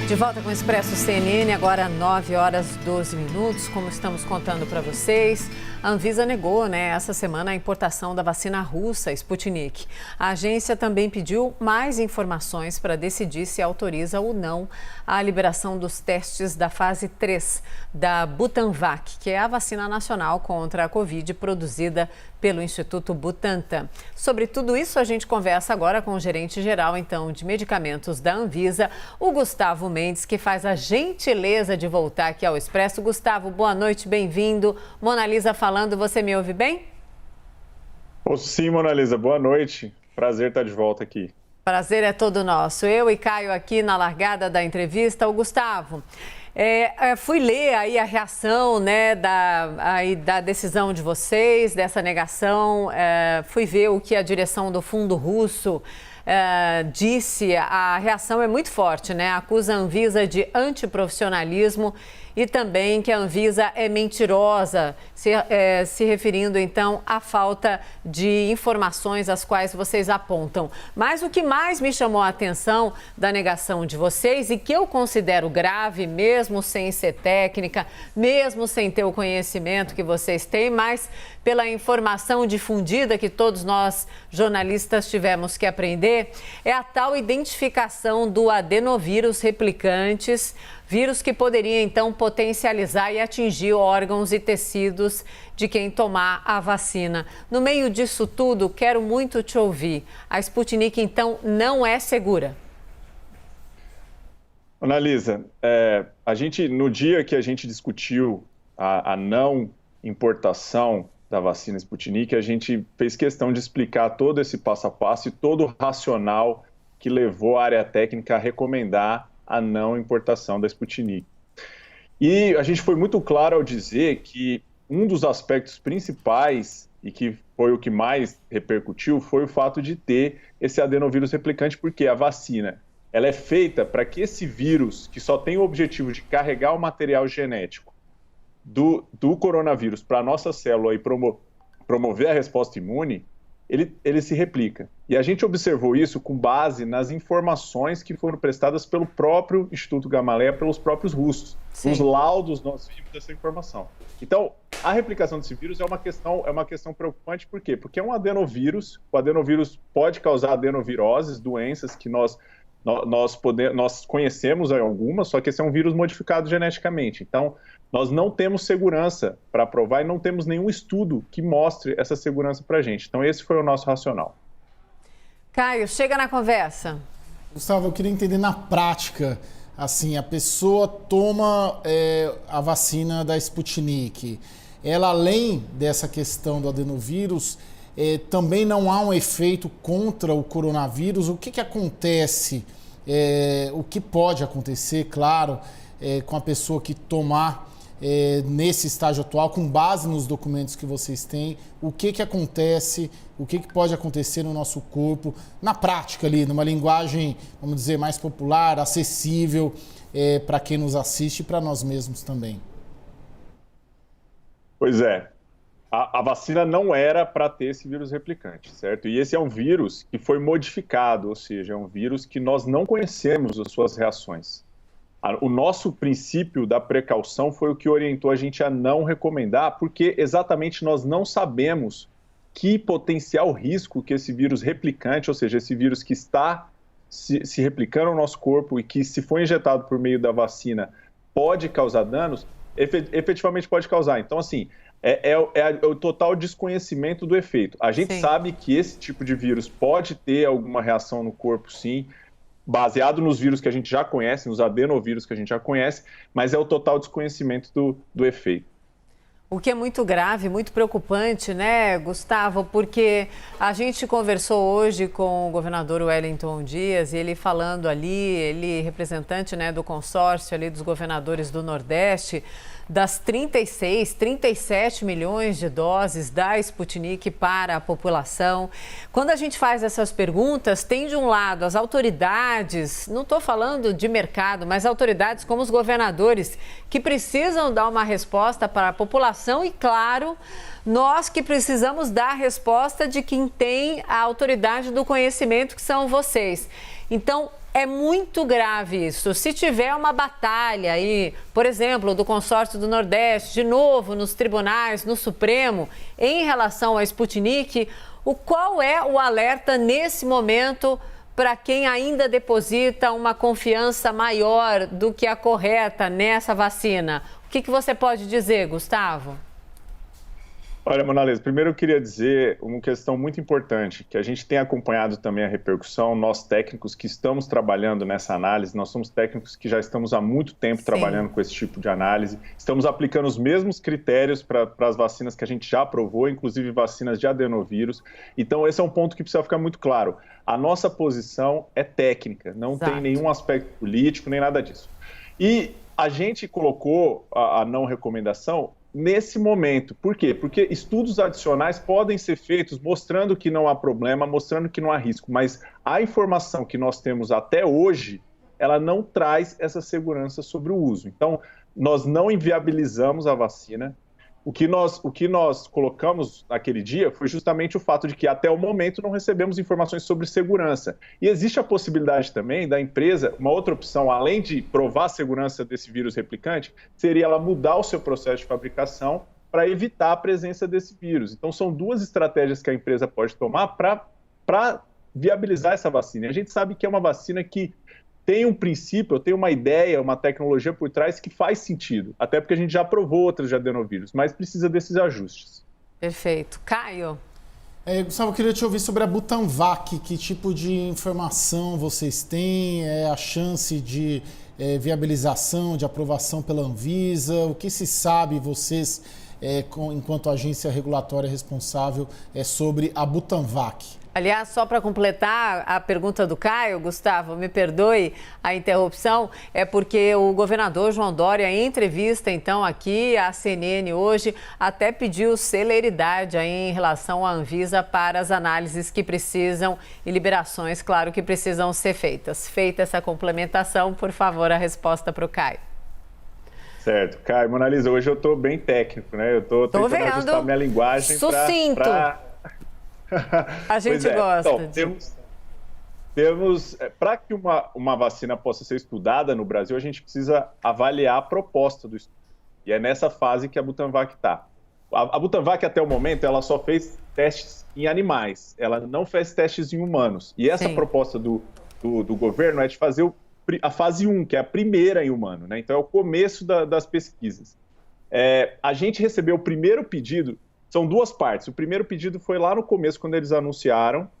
De volta com o Expresso CNN, agora 9 horas 12 minutos. Como estamos contando para vocês, a Anvisa negou, essa semana a importação da vacina russa Sputnik. A agência também pediu mais informações para decidir se autoriza ou não a liberação dos testes da fase 3 da Butanvac, que é a vacina nacional contra a Covid produzida pelo Instituto Butantan. Sobre tudo isso, a gente conversa agora com o gerente-geral, de medicamentos da Anvisa, o Gustavo Mendes, que faz a gentileza de voltar aqui ao Expresso. Gustavo, boa noite, bem-vindo. Mona Lisa falando, você me ouve bem? Sim, Mona Lisa, boa noite. Prazer estar de volta aqui. Prazer é todo nosso. Eu e Caio aqui na largada da entrevista. O Gustavo, fui ler aí a reação da decisão de vocês, dessa negação. Fui ver o que a direção do Fundo Russo disse. A reação é muito forte, acusa a Anvisa de antiprofissionalismo e também que a Anvisa é mentirosa, se referindo então à falta de informações às quais vocês apontam. Mas o que mais me chamou a atenção da negação de vocês e que eu considero grave, mesmo sem ser técnica, mesmo sem ter o conhecimento que vocês têm, mas pela informação difundida que todos nós jornalistas tivemos que aprender, é a tal identificação do adenovírus replicantes, vírus que poderia, então, potencializar e atingir órgãos e tecidos de quem tomar a vacina. No meio disso tudo, quero muito te ouvir. A Sputnik, então, não é segura? Ana Lisa, no dia que a gente discutiu a não importação da vacina Sputnik, a gente fez questão de explicar todo esse passo a passo e todo o racional que levou a área técnica a recomendar a não importação da Sputnik. E a gente foi muito claro ao dizer que um dos aspectos principais, e que foi o que mais repercutiu, foi o fato de ter esse adenovírus replicante, porque a vacina ela é feita para que esse vírus, que só tem o objetivo de carregar o material genético do coronavírus para a nossa célula e promover a resposta imune, ele se replica. E a gente observou isso com base nas informações que foram prestadas pelo próprio Instituto Gamaleya, pelos próprios russos. Sim. Os laudos nós vimos dessa informação. Então, a replicação desse vírus é uma questão preocupante, por quê? Porque é um adenovírus, o adenovírus pode causar adenoviroses, doenças que nós conhecemos algumas, só que esse é um vírus modificado geneticamente. Então, nós não temos segurança para provar e não temos nenhum estudo que mostre essa segurança para a gente. Então, esse foi o nosso racional. Caio, chega na conversa. Gustavo, eu queria entender na prática, assim, a pessoa toma a vacina da Sputnik. Ela, além dessa questão do adenovírus, também não há um efeito contra o coronavírus. O que acontece, o que pode acontecer, claro, com a pessoa que tomar nesse estágio atual, com base nos documentos que vocês têm, o que acontece, o que pode acontecer no nosso corpo, na prática ali, numa linguagem, vamos dizer, mais popular, acessível para quem nos assiste e para nós mesmos também. Pois é. A vacina não era para ter esse vírus replicante, certo? E esse é um vírus que foi modificado, ou seja, é um vírus que nós não conhecemos as suas reações. O nosso princípio da precaução foi o que orientou a gente a não recomendar, porque exatamente nós não sabemos que potencial risco que esse vírus replicante, ou seja, esse vírus que está se replicando no nosso corpo e que, se for injetado por meio da vacina, pode causar danos, efetivamente pode causar. Então, assim, é o total desconhecimento do efeito. A gente sabe que esse tipo de vírus pode ter alguma reação no corpo, sim, baseado nos vírus que a gente já conhece, nos adenovírus que a gente já conhece, mas é o total desconhecimento do efeito. O que é muito grave, muito preocupante, Gustavo? Porque a gente conversou hoje com o governador Wellington Dias, e ele falando ali, ele representante, do consórcio ali dos governadores do Nordeste, das 37 milhões de doses da Sputnik para a população. Quando a gente faz essas perguntas, tem de um lado as autoridades, não estou falando de mercado, mas autoridades como os governadores, que precisam dar uma resposta para a população e, claro, nós que precisamos dar a resposta de quem tem a autoridade do conhecimento, que são vocês. Então, É muito grave isso. Se tiver uma batalha aí, por exemplo, do consórcio do Nordeste, de novo nos tribunais, no Supremo, em relação à Sputnik, qual é o alerta nesse momento para quem ainda deposita uma confiança maior do que a correta nessa vacina? O que você pode dizer, Gustavo? Olha, Mona Lisa, primeiro eu queria dizer uma questão muito importante, que a gente tem acompanhado também a repercussão, nós técnicos que estamos trabalhando nessa análise, nós somos técnicos que já estamos há muito tempo trabalhando com esse tipo de análise, estamos aplicando os mesmos critérios para as vacinas que a gente já aprovou, inclusive vacinas de adenovírus. Então, esse é um ponto que precisa ficar muito claro. A nossa posição é técnica, não tem nenhum aspecto político, nem nada disso. E a gente colocou a não recomendação nesse momento. Por quê? Porque estudos adicionais podem ser feitos mostrando que não há problema, mostrando que não há risco, mas a informação que nós temos até hoje, ela não traz essa segurança sobre o uso. Então, nós não inviabilizamos a vacina. O que nós colocamos naquele dia foi justamente o fato de que até o momento não recebemos informações sobre segurança. E existe a possibilidade também da empresa, uma outra opção, além de provar a segurança desse vírus replicante, seria ela mudar o seu processo de fabricação para evitar a presença desse vírus. Então são duas estratégias que a empresa pode tomar para viabilizar essa vacina. E a gente sabe que é uma vacina que tem um princípio, tem uma ideia, uma tecnologia por trás que faz sentido. Até porque a gente já provou outras de adenovírus, mas precisa desses ajustes. Perfeito. Caio? Gustavo, eu queria te ouvir sobre a Butanvac. Que tipo de informação vocês têm? A chance de viabilização, de aprovação pela Anvisa? O que se sabe, vocês, enquanto agência regulatória responsável, sobre a Butanvac? Aliás, só para completar a pergunta do Caio, Gustavo, me perdoe a interrupção, é porque o governador João Dória, em entrevista, então, aqui à CNN hoje, até pediu celeridade aí em relação à Anvisa para as análises que precisam e liberações, claro, que precisam ser feitas. Feita essa complementação, por favor, a resposta para o Caio. Certo. Caio, Mona Lisa, hoje eu estou bem técnico, né? Eu estou tentando ajustar minha linguagem sucinto. A gente gosta. Então, temos para que uma vacina possa ser estudada no Brasil, a gente precisa avaliar a proposta do estudo. E é nessa fase que a Butanvac está. A Butanvac, até o momento, ela só fez testes em animais. Ela não fez testes em humanos. E essa proposta do governo é de fazer a fase 1, que é a primeira em humano, né? Então, é o começo das pesquisas. A gente recebeu o primeiro pedido. São duas partes. O primeiro pedido foi lá no começo, quando eles anunciaram,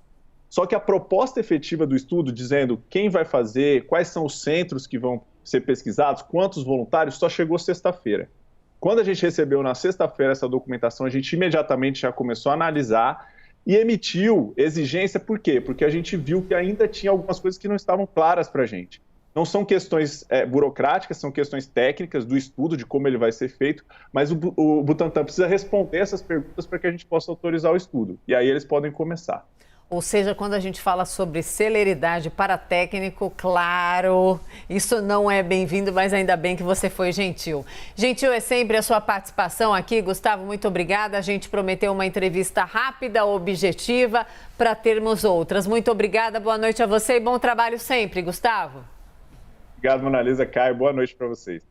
só que a proposta efetiva do estudo, dizendo quem vai fazer, quais são os centros que vão ser pesquisados, quantos voluntários, só chegou sexta-feira. Quando a gente recebeu na sexta-feira essa documentação, a gente imediatamente já começou a analisar e emitiu exigência. Por quê? Porque a gente viu que ainda tinha algumas coisas que não estavam claras para a gente. Não são questões burocráticas, são questões técnicas do estudo, de como ele vai ser feito, mas o Butantan precisa responder essas perguntas para que a gente possa autorizar o estudo. E aí eles podem começar. Ou seja, quando a gente fala sobre celeridade para técnico, claro, isso não é bem-vindo, mas ainda bem que você foi gentil. Gentil é sempre a sua participação aqui, Gustavo, muito obrigada. A gente prometeu uma entrevista rápida, objetiva, para termos outras. Muito obrigada, boa noite a você e bom trabalho sempre, Gustavo. Obrigado, Mona Lisa. Caio, boa noite para vocês.